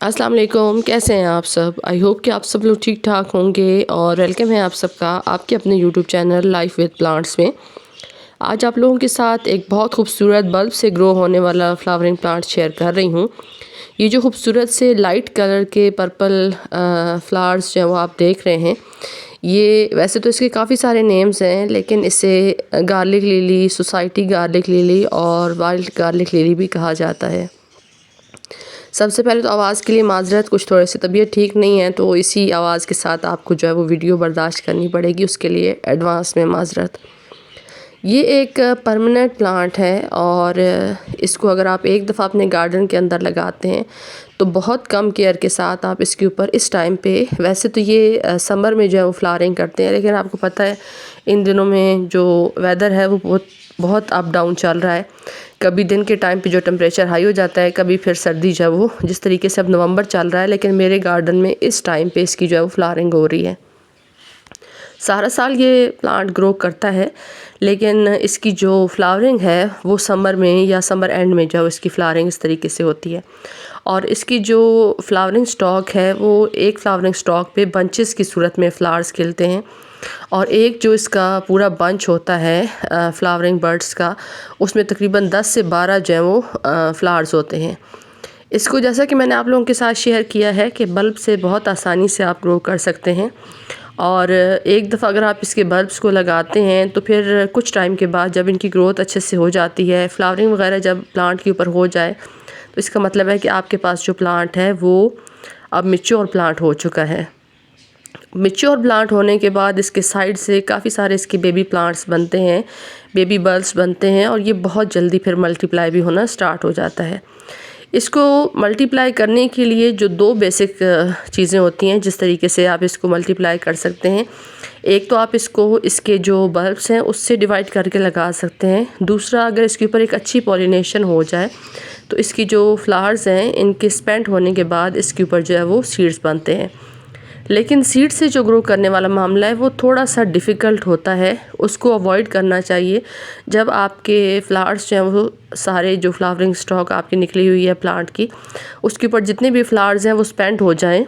अस्सलाम वालेकुम, कैसे हैं आप सब। आई होप कि आप सब लोग ठीक ठाक होंगे और वेलकम है आप सबका आपके अपने YouTube channel life with plants में। आज आप लोगों के साथ एक बहुत खूबसूरत बल्ब से ग्रो होने वाला फ्लावरिंग प्लांट शेयर कर रही हूँ। ये जो खूबसूरत से लाइट कलर के पर्पल फ्लावर्स जो है वो आप देख रहे हैं, ये वैसे तो इसके काफ़ी सारे नेम्स हैं, लेकिन इसे garlic lily, society garlic lily और वाइल्ड गार्लिक लिली भी कहा जाता है। सबसे पहले तो आवाज़ के लिए माज़रत, कुछ थोड़ी सी तबीयत ठीक नहीं है, तो इसी आवाज़ के साथ आपको जो है वो वीडियो बर्दाश्त करनी पड़ेगी, उसके लिए एडवांस में माज़रत। ये एक परमानेंट प्लांट है और इसको अगर आप एक दफ़ा अपने गार्डन के अंदर लगाते हैं तो बहुत कम केयर के साथ आप इसके ऊपर इस टाइम पे, वैसे तो ये समर में जो है वो फ्लावरिंग करते हैं, लेकिन आपको पता है इन दिनों में जो वेदर है वो बहुत अप डाउन चल रहा है। कभी दिन के टाइम पे जो टेम्परेचर हाई हो जाता है, कभी फिर सर्दी जो है वो, जिस तरीके से अब नवंबर चल रहा है, लेकिन मेरे गार्डन में इस टाइम पे इसकी जो है वो फ्लावरिंग हो रही है। सारा साल ये प्लांट ग्रो करता है, लेकिन इसकी जो फ्लावरिंग है वो समर में या समर एंड में जो इसकी फ्लावरिंग इस तरीके से होती है। और इसकी जो फ्लावरिंग स्टॉक है वो एक फ्लावरिंग स्टॉक पे बंचेस की सूरत में फ्लावर्स खिलते हैं, और एक जो इसका पूरा बंच होता है फ्लावरिंग बर्ड्स का, उसमें तकरीबन 10 से 12 जो है वो फ्लावर्स होते हैं। इसको जैसा कि मैंने आप लोगों के साथ शेयर किया है कि बल्ब से बहुत आसानी से आप ग्रो कर सकते हैं, और एक दफ़ा अगर आप इसके बल्ब्स को लगाते हैं तो फिर कुछ टाइम के बाद जब इनकी ग्रोथ अच्छे से हो जाती है, फ्लावरिंग वगैरह जब प्लांट के ऊपर हो जाए, तो इसका मतलब है कि आपके पास जो प्लांट है वो अब मैच्योर प्लांट हो चुका है। मैच्योर प्लांट होने के बाद इसके साइड से काफ़ी सारे इसके बेबी प्लांट्स बनते हैं, बेबी बल्ब्स बनते हैं, और ये बहुत जल्दी फिर मल्टीप्लाई भी होना स्टार्ट हो जाता है। इसको मल्टीप्लाई करने के लिए जो दो बेसिक चीज़ें होती हैं जिस तरीके से आप इसको मल्टीप्लाई कर सकते हैं, एक तो आप इसको इसके जो बल्ब्स हैं उससे डिवाइड करके लगा सकते हैं। दूसरा, अगर इसके ऊपर एक अच्छी पॉलिनेशन हो जाए तो इसकी जो फ्लावर्स हैं इनके स्पेंट होने के बाद इसके ऊपर जो है वो सीड्स बनते हैं। लेकिन सीड से जो ग्रो करने वाला मामला है वो थोड़ा सा डिफ़िकल्ट होता है, उसको अवॉइड करना चाहिए। जब आपके फ्लावर्स जो हैं वो सारे, जो फ्लावरिंग स्टॉक आपकी निकली हुई है प्लांट की, उसके ऊपर जितने भी फ्लावर्स हैं वो स्पेंट हो जाएं,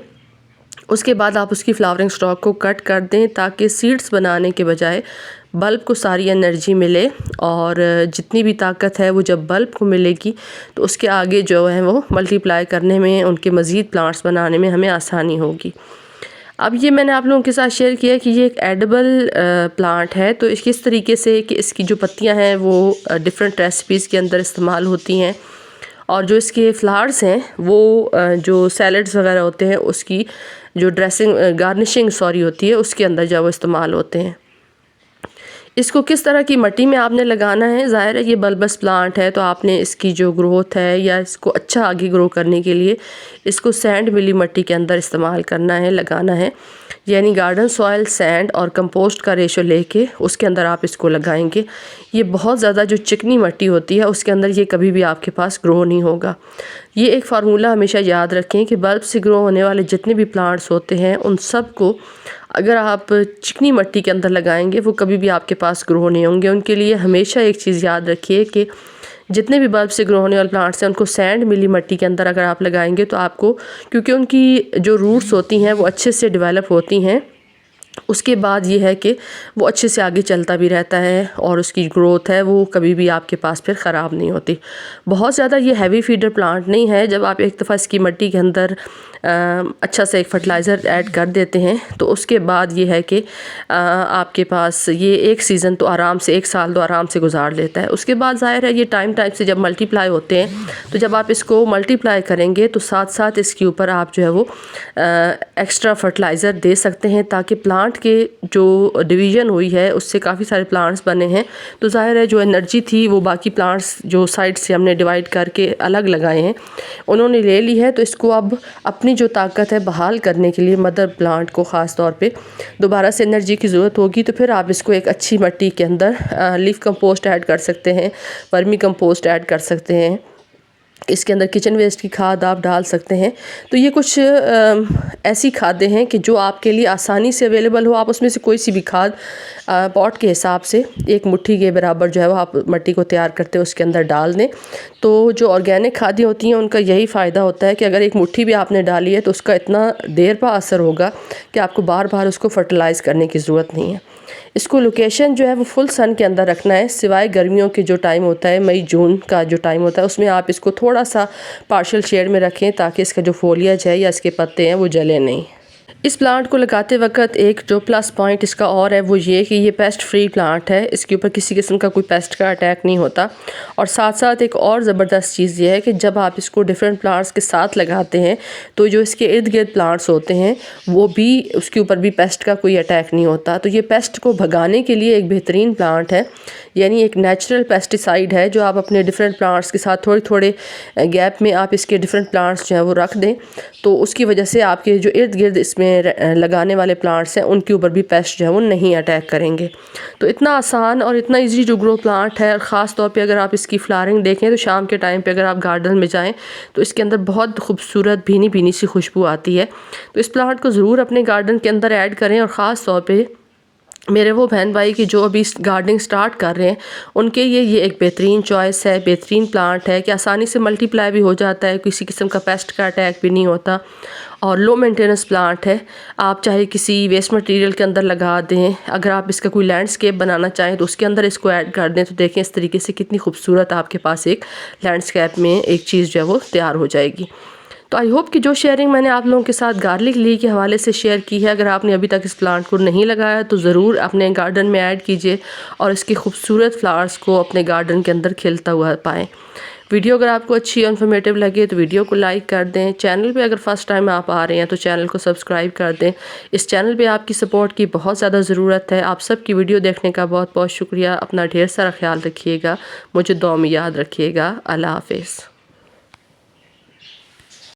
उसके बाद आप उसकी फ्लावरिंग स्टॉक को कट कर दें, ताकि सीड्स बनाने के बजाय बल्ब को सारी एनर्जी मिले, और जितनी भी ताकत है वो जब बल्ब को मिलेगी तो उसके आगे जो है वो मल्टीप्लाई करने में, उनके मज़ीद प्लांट्स बनाने में हमें आसानी होगी। अब ये मैंने आप लोगों के साथ शेयर किया कि ये एक एडिबल प्लांट है, तो इसकी इस तरीके से कि इसकी जो पत्तियां हैं वो डिफरेंट रेसिपीज़ के अंदर इस्तेमाल होती हैं, और जो इसके फ्लावर्स हैं वो जो सैलड्स वगैरह होते हैं उसकी जो ड्रेसिंग गार्निशिंग होती है उसके अंदर जो वो इस्तेमाल होते हैं। इसको किस तरह की मिट्टी में आपने लगाना है, ज़ाहिर है ये बल्बस प्लांट है तो आपने इसकी जो ग्रोथ है या इसको अच्छा आगे ग्रो करने के लिए इसको सैंड मिली मिट्टी के अंदर इस्तेमाल करना है, लगाना है। यानी गार्डन सॉइल, सैंड और कंपोस्ट का रेशो लेके उसके अंदर आप इसको लगाएंगे। ये बहुत ज़्यादा जो चिकनी मिट्टी होती है उसके अंदर ये कभी भी आपके पास ग्रो नहीं होगा। ये एक फार्मूला हमेशा याद रखें कि बल्ब से ग्रो होने वाले जितने भी प्लांट्स होते हैं उन सब को अगर आप चिकनी मिट्टी के अंदर लगाएंगे वो कभी भी आपके पास ग्रो नहीं होंगे। उनके लिए हमेशा एक चीज़ याद रखिए कि जितने भी बल्ब से ग्रो होने वाले प्लांट्स हैं उनको सैंड मिली मिट्टी के अंदर अगर आप लगाएंगे तो आपको, क्योंकि उनकी जो रूट्स होती हैं वो अच्छे से डेवलप होती हैं, उसके बाद ये है कि वो अच्छे से आगे चलता भी रहता है और उसकी ग्रोथ है वो कभी भी आपके पास फिर ख़राब नहीं होती। बहुत ज़्यादा ये हैवी फीडर प्लांट नहीं है। जब आप एक दफ़ा इसकी मिट्टी के अंदर अच्छा सा एक फर्टिलाइज़र ऐड कर देते हैं तो उसके बाद ये है कि आपके पास ये एक सीज़न तो आराम से, एक साल तो आराम से गुजार लेता है। उसके बाद ज़ाहिर है ये टाइम से जब मल्टीप्लाई होते हैं, तो जब आप इसको मल्टीप्लाई करेंगे तो साथ साथ इसके ऊपर आप जो है वो एक्स्ट्रा फर्टिलाइज़र दे सकते हैं, ताकि प्लांट के जो डिवीज़न हुई है उससे काफ़ी सारे प्लांट्स बने हैं, तो ज़ाहिर है जो एनर्जी थी वो बाकी प्लांट्स जो साइड से हमने डिवाइड करके अलग लगाए हैं उन्होंने ले ली है। तो इसको अब अपनी जो ताकत है बहाल करने के लिए मदर प्लांट को ख़ास तौर पे दोबारा से एनर्जी की ज़रूरत होगी, तो फिर आप इसको एक अच्छी मिट्टी के अंदर लीफ कंपोस्ट ऐड कर सकते हैं, वर्मी कंपोस्ट ऐड कर सकते हैं, इसके अंदर किचन वेस्ट की खाद आप डाल सकते हैं। तो ये कुछ ऐसी खादें हैं कि जो आपके लिए आसानी से अवेलेबल हो। आप उसमें से कोई सी भी खाद पॉट के हिसाब से 1 मुट्ठी के बराबर जो है वो आप मिट्टी को तैयार करते हो उसके अंदर डाल दें। तो जो ऑर्गेनिक खादें होती हैं उनका यही फ़ायदा होता है कि अगर 1 मुट्ठी भी आपने डाली है तो उसका इतना देर पा असर होगा कि आपको बार बार उसको फर्टिलाइज़ करने की ज़रूरत नहीं है। इसको लोकेशन जो है वो फुल सन के अंदर रखना है, सिवाय गर्मियों के जो टाइम होता है, मई जून का जो टाइम होता है, उसमें आप इसको थोड़ा सा पार्शियल शेड में रखें ताकि इसका जो फोलियज है या इसके पत्ते हैं वो जले नहीं। इस प्लांट को लगाते वक्त एक जो प्लस पॉइंट इसका और है वो ये कि ये पेस्ट फ्री प्लांट है। इसके ऊपर किसी किस्म का कोई पेस्ट का अटैक नहीं होता। और साथ साथ एक और ज़बरदस्त चीज़ ये है कि जब आप इसको डिफरेंट प्लांट्स के साथ लगाते हैं तो जो इसके इर्द गिर्द प्लांट्स होते हैं वो भी उसके ऊपर भी पेस्ट का कोई अटैक नहीं होता। तो ये पेस्ट को भगाने के लिए एक बेहतरीन प्लांट है, यानी एक नेचुरल पेस्टिसाइड है जो आप अपने डिफरेंट प्लांट्स के साथ थोड़े थोड़े गैप में आप इसके डिफरेंट प्लांट्स जो है वो रख दें। तो उसकी वजह से आपके जो इर्द गिर्द इसमें लगाने वाले प्लांट्स हैं उनके ऊपर भी पेस्ट जो है वो नहीं अटैक करेंगे। तो इतना आसान और इतना इजी टू ग्रो प्लांट है। और ख़ास तौर पे अगर आप इसकी फ्लावरिंग देखें तो शाम के टाइम पे अगर आप गार्डन में जाएं तो इसके अंदर बहुत खूबसूरत भीनी भीनी सी खुशबू आती है। तो इस प्लांट को ज़रूर अपने गार्डन के अंदर ऐड करें। और ख़ास तौर पे मेरे वो बहन भाई की जो अभी गार्डनिंग स्टार्ट कर रहे हैं उनके ये एक बेहतरीन चॉइस है, बेहतरीन प्लांट है कि आसानी से मल्टीप्लाई भी हो जाता है, किसी किस्म का पेस्ट का अटैक भी नहीं होता और लो मेंटेनेंस प्लांट है। आप चाहे किसी वेस्ट मटेरियल के अंदर लगा दें, अगर आप इसका कोई लैंडस्केप बनाना चाहें तो उसके अंदर इसको ऐड कर दें तो देखें इस तरीके से कितनी खूबसूरत आपके पास एक लैंडस्केप में एक चीज़ जो है वो तैयार हो जाएगी। तो आई होप कि जो शेयरिंग मैंने आप लोगों के साथ गार्लिक ली के हवाले से शेयर की है, अगर आपने अभी तक इस प्लांट को नहीं लगाया तो ज़रूर अपने गार्डन में ऐड कीजिए और इसके खूबसूरत फ्लावर्स को अपने गार्डन के अंदर खिलता हुआ पाएँ। वीडियो अगर आपको अच्छी और इन्फॉर्मेटिव लगे तो वीडियो को लाइक कर दें। चैनल पे अगर फर्स्ट टाइम आप आ रहे हैं तो चैनल को सब्सक्राइब कर दें। इस चैनल पे आपकी सपोर्ट की बहुत ज़्यादा ज़रूरत है। आप सब की वीडियो देखने का बहुत बहुत शुक्रिया। अपना ढेर सारा ख्याल रखिएगा, मुझे दुआ में याद रखिएगा। अल्लाह हाफ़िज़।